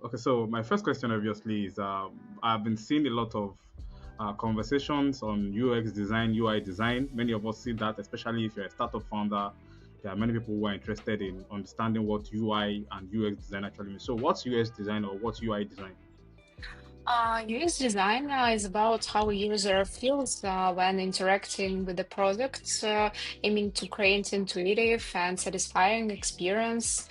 Okay, so my first question obviously is I've been seeing a lot of conversations on UX design, UI design. Many of us see that, especially if you're a startup founder. There are many people who are interested in understanding what UI and UX design actually means. So, what's UX design or what's UI design? UX design is about how a user feels when interacting with the product, aiming to create intuitive and satisfying experience.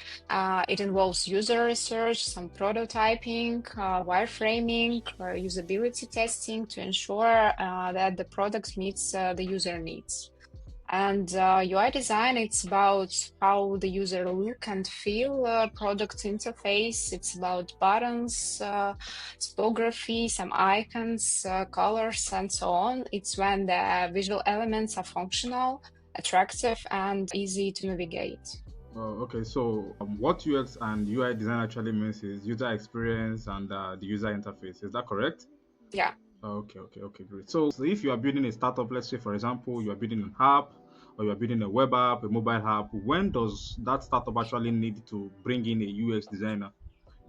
It involves user research, some prototyping, wireframing, usability testing to ensure that the product meets the user needs. And UI design, it's about how the user look and feel product interface. It's about buttons, typography, some icons, colors, and so on. It's when the visual elements are functional, attractive, and easy to navigate. Okay, so what UX and UI design actually means is user experience and the user interface. Is that correct? Yeah. Okay, great. So if you are building a startup, let's say for example, you are building an app or you are building a web app, a mobile app, when does that startup actually need to bring in a UX designer?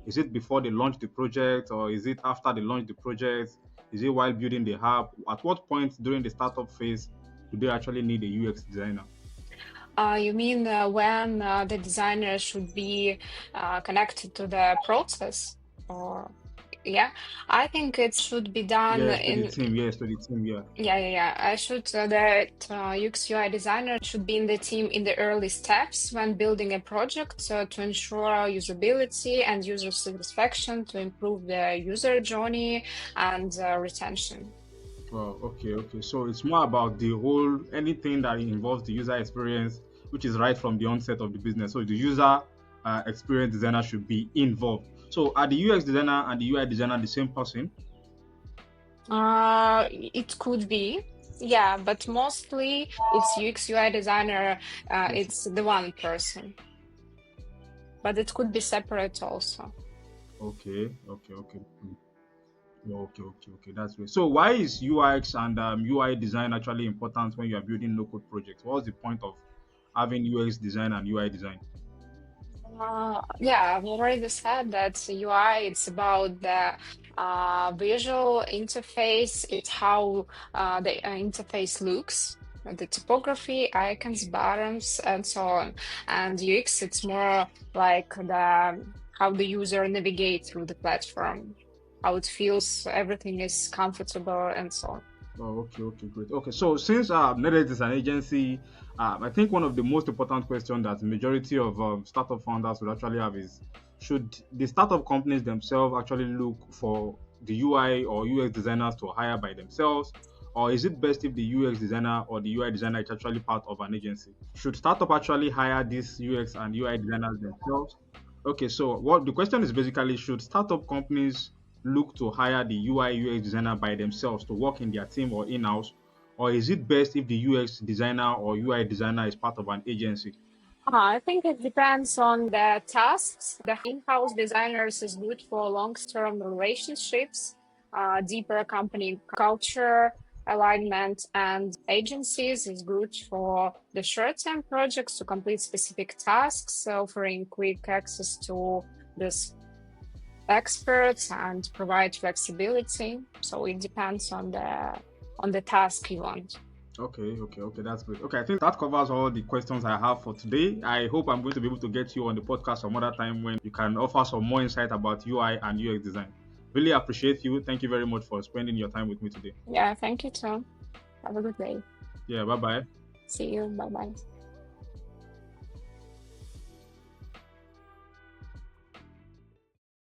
Is it before they launch the project or is it after they launch the project? Is it while building the app? At what point during the startup phase do they actually need a UX designer? You mean when the designer should be connected to the process? Or, yeah, I think it should be done Yes, to the in. team. Yes, to the team. Yeah. Yeah. I should that UX UI designer should be in the team in the early steps when building a project to ensure usability and user satisfaction, to improve the user journey and retention. Well, okay. So it's more about the whole anything that involves the user experience, which is right from the onset of the business. So the user experience designer should be involved. So are the UX designer and the UI designer the same person? It could be, yeah, but mostly it's UX UI designer. Yes. It's the one person, but it could be separate also. Okay. Okay. That's great. So why is UX and UI design actually important when you are building no-code projects? What's the point of having UX design and UI design? Yeah, I've already said that UI, it's about the visual interface. It's how the interface looks, the typography, icons, buttons, and so on. And UX, it's more like the how the user navigate through the platform, how it feels, everything is comfortable, and so on. Oh, okay, great. Okay, so since Nerdheadz is an agency, I think one of the most important questions that majority of startup founders would actually have is, should the startup companies themselves actually look for the UI or UX designers to hire by themselves, or is it best if the UX designer or the UI designer is actually part of an agency? Should startup actually hire these UX and UI designers themselves? Okay, so what the question is basically, should startup companies look to hire the UI UX designer by themselves to work in their team or in-house, or is it best if the UX designer or UI designer is part of an agency? I think it depends on the tasks. The in-house designers is good for long-term relationships, deeper company culture alignment, and agencies is good for the short-term projects to complete specific tasks, offering quick access to this experts and provide flexibility. So it depends on the task you want. Okay, that's great. Okay, I think that covers all the questions I have for today. I hope I'm going to be able to get you on the podcast some other time when you can offer some more insight about UI and UX design. Really appreciate you. Thank you very much for spending your time with me today. Yeah, thank you, Tom. Have a good day. Yeah, bye bye. See you. Bye bye.